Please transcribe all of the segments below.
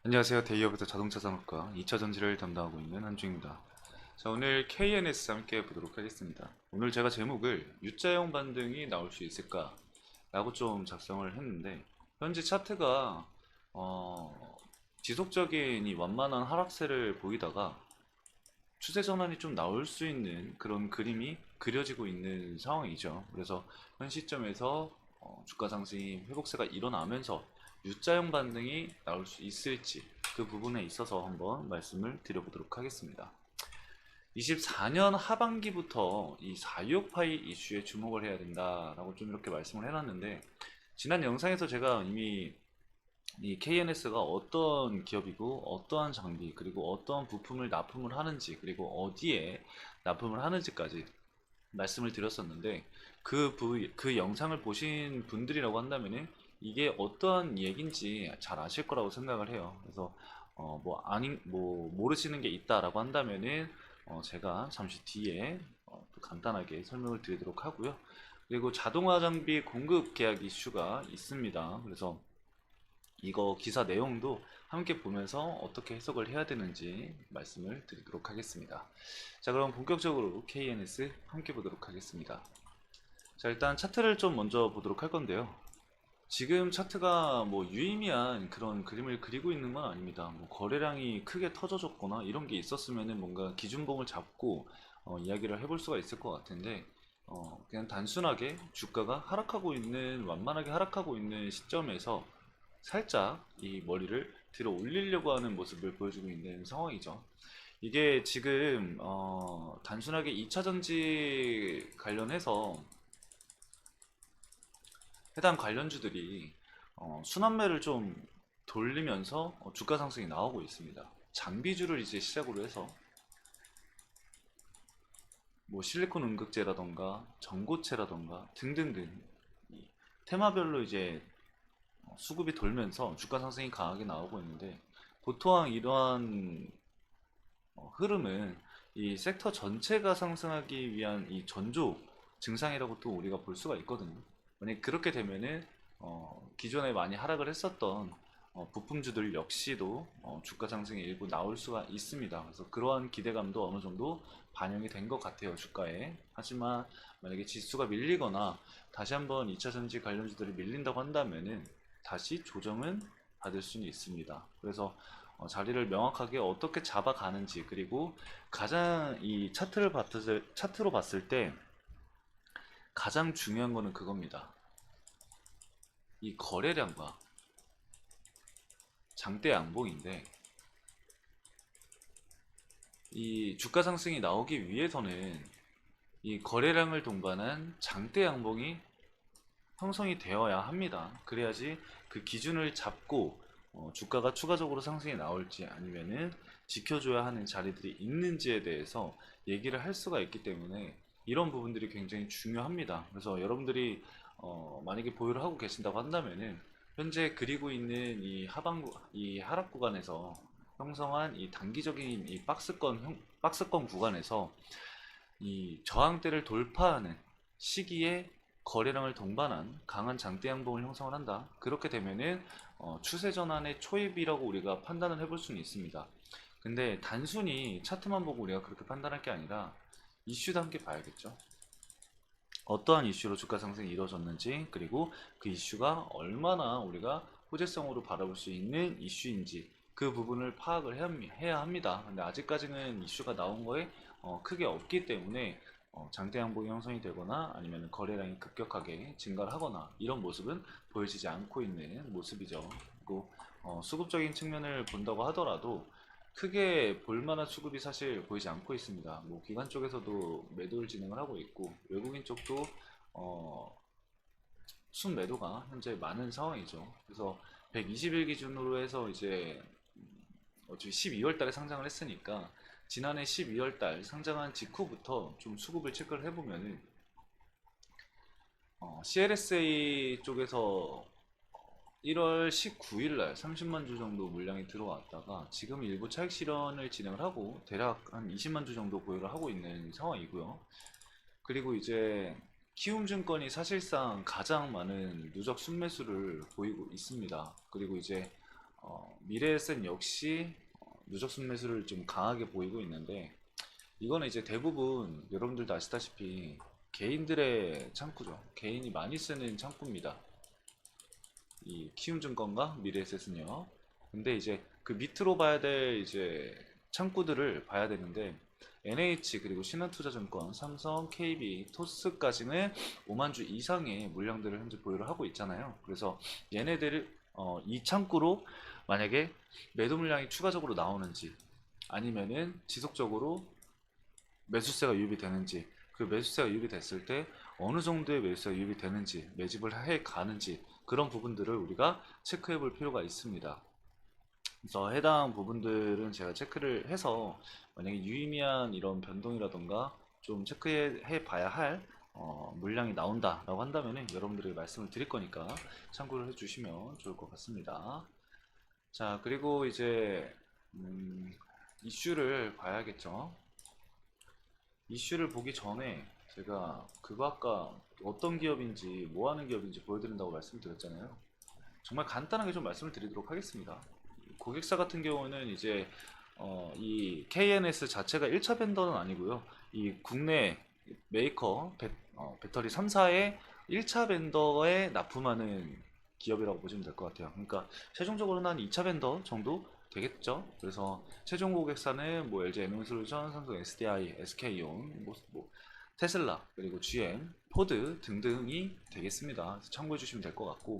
안녕하세요. 데이어부터 자동차 산업과 2차 전지를 담당하고 있는 한주입니다. 자, 오늘 KNS 함께 해보도록 하겠습니다. 오늘 제가 제목을 U자형 반등이 나올 수 있을까? 라고 좀 작성을 했는데, 현재 차트가 지속적인 이 완만한 하락세를 보이다가 추세 전환이 좀 나올 수 있는 그런 그림이 그려지고 있는 상황이죠. 그래서 현 시점에서 주가 상승이 회복세가 일어나면서 U자형 반등이 나올 수 있을지 그 부분에 있어서 한번 말씀을 드려보도록 하겠습니다. 24년 하반기부터 이 426파이 이슈에 주목을 해야 된다라고 좀 이렇게 말씀을 해놨는데, 지난 영상에서 제가 이미 이 KNS가 어떤 기업이고 어떠한 장비 그리고 어떠한 부품을 납품을 하는지 그리고 어디에 납품을 하는지까지 말씀을 드렸었는데, 그 영상을 보신 분들이라고 한다면은 이게 어떠한 얘긴지 잘 아실 거라고 생각을 해요. 그래서 뭐 모르시는 게 있다라고 한다면은 제가 잠시 뒤에 또 간단하게 설명을 드리도록 하고요. 그리고 자동화 장비 공급 계약 이슈가 있습니다. 그래서 이거 기사 내용도 함께 보면서 어떻게 해석을 해야 되는지 말씀을 드리도록 하겠습니다. 자, 그럼 본격적으로 KNS 함께 보도록 하겠습니다. 자, 일단 차트를 좀 먼저 보도록 할 건데요. 지금 차트가 뭐 유의미한 그런 그림을 그리고 있는 건 아닙니다. 뭐 거래량이 크게 터져졌거나 이런 게 있었으면은 뭔가 기준봉을 잡고 이야기를 해볼 수가 있을 것 같은데, 그냥 단순하게 주가가 하락하고 있는, 완만하게 하락하고 있는 시점에서 살짝 이 머리를 들어 올리려고 하는 모습을 보여주고 있는 상황이죠. 이게 지금 단순하게 2차 전지 관련해서 해당 관련주들이 순환매를 좀 돌리면서 주가 상승이 나오고 있습니다. 장비주를 이제 시작으로 해서 뭐 실리콘 음극재라던가 전고체라던가 등등등 이 테마별로 이제 수급이 돌면서 주가 상승이 강하게 나오고 있는데, 보통 이러한 흐름은 이 섹터 전체가 상승하기 위한 이 전조 증상이라고 또 우리가 볼 수가 있거든요. 만약 그렇게 되면은 기존에 많이 하락을 했었던 부품주들 역시도 주가 상승이 일부 나올 수가 있습니다. 그래서 그러한 기대감도 어느 정도 반영이 된 것 같아요, 주가에. 하지만 만약에 지수가 밀리거나 다시 한번 2차 전지 관련주들이 밀린다고 한다면은 다시 조정은 받을 수는 있습니다. 그래서 자리를 명확하게 어떻게 잡아가는지, 그리고 가장 이 차트로 봤을 때 가장 중요한 거는 그겁니다. 이 거래량과 장대 양봉인데, 이 주가 상승이 나오기 위해서는 이 거래량을 동반한 장대 양봉이 형성이 되어야 합니다. 그래야지 그 기준을 잡고 주가가 추가적으로 상승이 나올지 아니면은 지켜줘야 하는 자리들이 있는지에 대해서 얘기를 할 수가 있기 때문에 이런 부분들이 굉장히 중요합니다. 그래서 여러분들이 만약에 보유를 하고 계신다고 한다면은 현재 그리고 있는 이 하락 구간에서 형성한 이 단기적인 이 박스권 구간에서 이 저항대를 돌파하는 시기에 거래량을 동반한 강한 장대 양봉을 형성을 한다. 그렇게 되면은 추세 전환의 초입이라고 우리가 판단을 해볼 수는 있습니다. 근데 단순히 차트만 보고 우리가 그렇게 판단할 게 아니라 이슈도 함께 봐야겠죠. 어떠한 이슈로 주가 상승이 이루어졌는지, 그리고 그 이슈가 얼마나 우리가 호재성으로 바라볼 수 있는 이슈인지 그 부분을 파악을 해야 합니다. 근데 아직까지는 이슈가 나온 거에 크게 없기 때문에 장대 양봉이 형성이 되거나 아니면 거래량이 급격하게 증가를 하거나 이런 모습은 보여지지 않고 있는 모습이죠. 그리고 수급적인 측면을 본다고 하더라도 크게 볼만한 수급이 사실 보이지 않고 있습니다. 뭐 기관 쪽에서도 매도를 진행을 하고 있고, 외국인 쪽도 어, 순매도가 현재 많은 상황이죠. 그래서 120일 기준으로 해서 이제 어차피 12월 달에 상장을 했으니까 지난해 12월 달 상장한 직후부터 좀 수급을 체크를 해보면은 CLSA 쪽에서 1월 19일 날 30만 주 정도 물량이 들어왔다가 지금 일부 차익 실현을 진행을 하고 대략 한 20만 주 정도 보유를 하고 있는 상황이고요. 그리고 이제 키움증권이 사실상 가장 많은 누적 순매수를 보이고 있습니다. 그리고 이제 미래에셋 역시 누적 순매수를 좀 강하게 보이고 있는데, 이거는 이제 대부분 여러분들도 아시다시피 개인들의 창구죠. 개인이 많이 쓰는 창구입니다. 이 키움증권과 미래에셋은요. 근데 이제 그 밑으로 봐야 될 이제 창구들을 봐야 되는데, NH 그리고 신한투자증권, 삼성, KB, 토스까지는 5만 주 이상의 물량들을 현재 보유를 하고 있잖아요. 그래서 얘네들을 이 창구로 만약에 매도 물량이 추가적으로 나오는지, 아니면은 지속적으로 매수세가 유입이 되는지, 그 매수세가 유입이 됐을 때 어느 정도의 매수세가 유입이 되는지, 매집을 해 가는지, 그런 부분들을 우리가 체크해 볼 필요가 있습니다. 그래서 해당 부분들은 제가 체크를 해서 만약에 유의미한 이런 변동이라던가 좀 체크해 봐야 할 물량이 나온다 라고 한다면 여러분들에게 말씀을 드릴 거니까 참고를 해 주시면 좋을 것 같습니다. 자, 그리고 이제 이슈를 봐야겠죠. 이슈를 보기 전에 제가 그거 아까 어떤 기업인지 뭐 하는 기업인지 보여드린다고 말씀드렸잖아요. 정말 간단하게 좀 말씀을 드리도록 하겠습니다. 고객사 같은 경우는 이제 이 KNS 자체가 1차 벤더는 아니고요. 이 국내 메이커 배터리 3사의 1차 벤더에 납품하는 기업이라고 보시면 될 것 같아요. 그러니까 최종적으로는 한 2차 벤더 정도 되겠죠. 그래서 최종 고객사는 뭐 LG 에너지솔루션, 삼성 SDI, SK온, 테슬라, 그리고 GM, 포드 등등이 되겠습니다. 참고해 주시면 될 것 같고,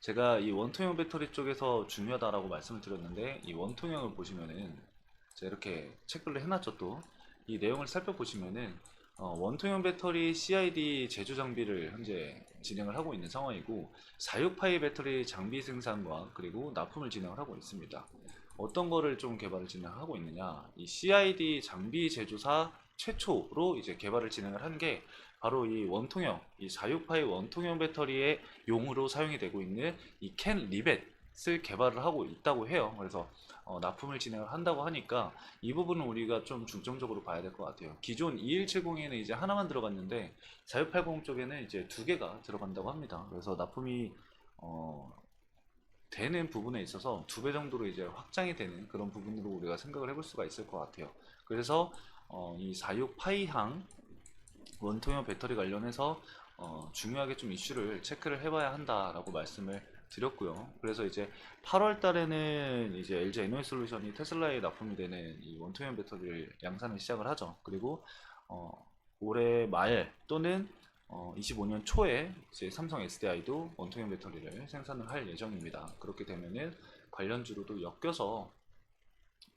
제가 이 원통형 배터리 쪽에서 중요하다라고 말씀을 드렸는데, 이 원통형을 보시면은 제가 이렇게 체크를 해놨죠. 또 이 내용을 살펴보시면은 원통형 배터리 CID 제조 장비를 현재 진행을 하고 있는 상황이고, 46파이 배터리 장비 생산과 그리고 납품을 진행을 하고 있습니다. 어떤 거를 좀 개발을 진행하고 있느냐, 이 CID 장비 제조사 최초로 이제 개발을 진행을 한 게 바로 이 원통형, 이 46파이 원통형 배터리의 용으로 사용이 되고 있는 이 캔 리벳을 개발을 하고 있다고 해요. 그래서 납품을 진행을 한다고 하니까 이 부분은 우리가 좀 중점적으로 봐야 될 것 같아요. 기존 2170에는 이제 하나만 들어갔는데 4680 쪽에는 이제 두 개가 들어간다고 합니다. 그래서 납품이 되는 부분에 있어서 두 배 정도로 이제 확장이 되는 그런 부분으로 우리가 생각을 해볼 수가 있을 것 같아요. 그래서 이 46파이항 원통형 배터리 관련해서 중요하게 좀 이슈를 체크를 해봐야 한다라고 말씀을 드렸고요. 그래서 이제 8월 달에는 이제 LG 에너지솔루션이 테슬라에 납품이 되는 이 원통형 배터리를 양산을 시작을 하죠. 그리고 올해 말 또는 25년 초에 이제 삼성 SDI도 원통형 배터리를 생산을 할 예정입니다. 그렇게 되면은 관련주로도 엮여서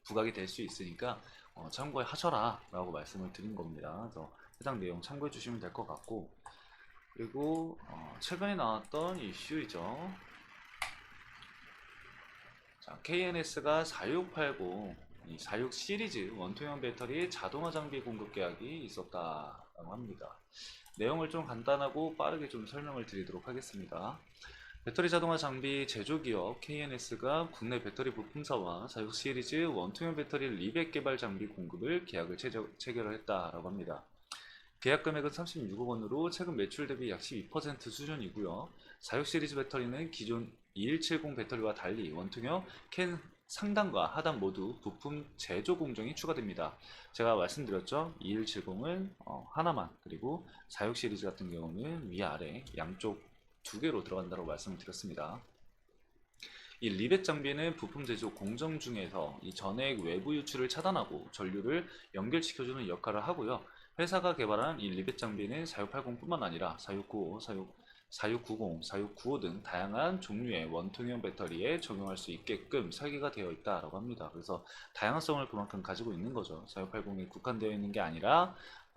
부각이 될 수 있으니까 참고해 하셔라 라고 말씀을 드린 겁니다. 그래서 해당 내용 참고해 주시면 될 것 같고, 그리고 최근에 나왔던 이슈이죠. 자, KNS가 4680, 이 46 시리즈 원통형 배터리 자동화 장비 공급 계약이 있었다라고 합니다. 내용을 좀 간단하고 빠르게 좀 설명을 드리도록 하겠습니다. 배터리 자동화 장비 제조기업 KNS가 국내 배터리 부품사와 46 시리즈 원통형 배터리 리백 개발 장비 공급을 계약을 체결을 했다라고 합니다. 계약 금액은 36억 원으로 최근 매출 대비 약 12% 수준이고요. 46 시리즈 배터리는 기존 2170 배터리와 달리 원통형 캔 상단과 하단 모두 부품 제조 공정이 추가됩니다. 제가 말씀드렸죠. 2170은 하나만, 그리고 46 시리즈 같은 경우는 위아래 양쪽 두 개로 들어간다고 말씀을 드렸습니다. 이 리벳 장비는 부품 제조 공정 중에서 이 전액 외부 유출을 차단하고 전류를 연결시켜주는 역할을 하고요. 회사가 개발한 이 리벳 장비는 4680뿐만 아니라 4695, 4690, 4695 등 다양한 종류의 원통형 배터리에 적용할 수 있게끔 설계가 되어 있다고 합니다. 그래서 다양성을 그만큼 가지고 있는 거죠. 4680에 국한되어 있는 게 아니라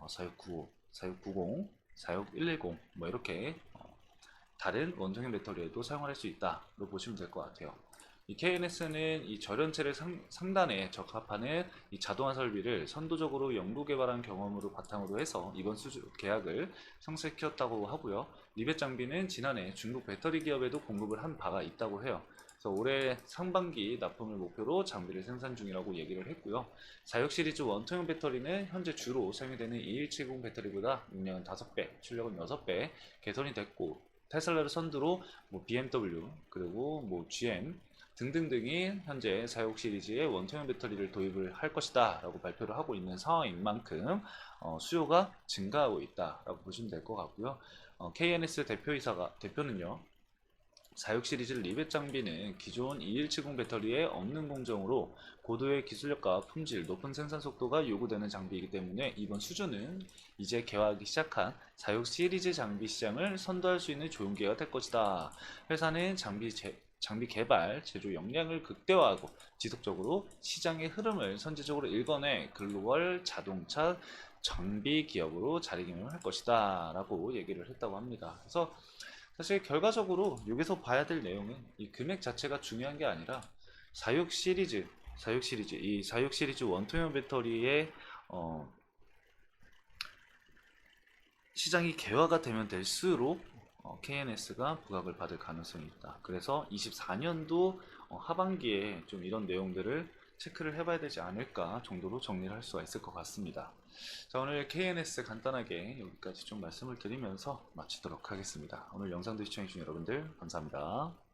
4695, 4690, 46110 뭐 이렇게 다른 원통형 배터리에도 사용할 수 있다로 보시면 될 것 같아요. 이 KNS는 이 절연체를 상단에 적합하는 이 자동화 설비를 선도적으로 연구 개발한 경험으로 바탕으로 해서 이번 계약을 성사시켰다고 하고요. 리벳 장비는 지난해 중국 배터리 기업에도 공급을 한 바가 있다고 해요. 그래서 올해 상반기 납품을 목표로 장비를 생산 중이라고 얘기를 했고요. 46 시리즈 원통형 배터리는 현재 주로 사용되는 2170 배터리보다 용량은 5배, 출력은 6배 개선이 됐고, 테슬라를 선두로 뭐 BMW 그리고 뭐 GM 등등등이 현재 46 시리즈의 원통형 배터리를 도입을 할 것이다 라고 발표를 하고 있는 상황인 만큼 수요가 증가하고 있다 라고 보시면 될 것 같고요. KNS 대표는요, 46 시리즈 리벳 장비는 기존 2170 배터리에 없는 공정으로 고도의 기술력과 품질, 높은 생산 속도가 요구되는 장비이기 때문에 이번 수주는 이제 개화하기 시작한 46 시리즈 장비 시장을 선도할 수 있는 좋은 기회가 될 것이다. 회사는 장비 개발, 제조 역량을 극대화하고 지속적으로 시장의 흐름을 선제적으로 읽어내 글로벌 자동차 장비 기업으로 자리매김할 것이다 라고 얘기를 했다고 합니다. 그래서 사실 결과적으로 여기서 봐야 될 내용은 이 금액 자체가 중요한 게 아니라 46 시리즈, 이 46 시리즈 원통형 배터리의 시장이 개화가 되면 될수록 KNS가 부각을 받을 가능성이 있다. 그래서 24년도 하반기에 좀 이런 내용들을 체크를 해봐야 되지 않을까 정도로 정리를 할 수가 있을 것 같습니다. 자, 오늘 KNS 간단하게 여기까지 좀 말씀을 드리면서 마치도록 하겠습니다. 오늘 영상도 시청해주신 여러분들 감사합니다.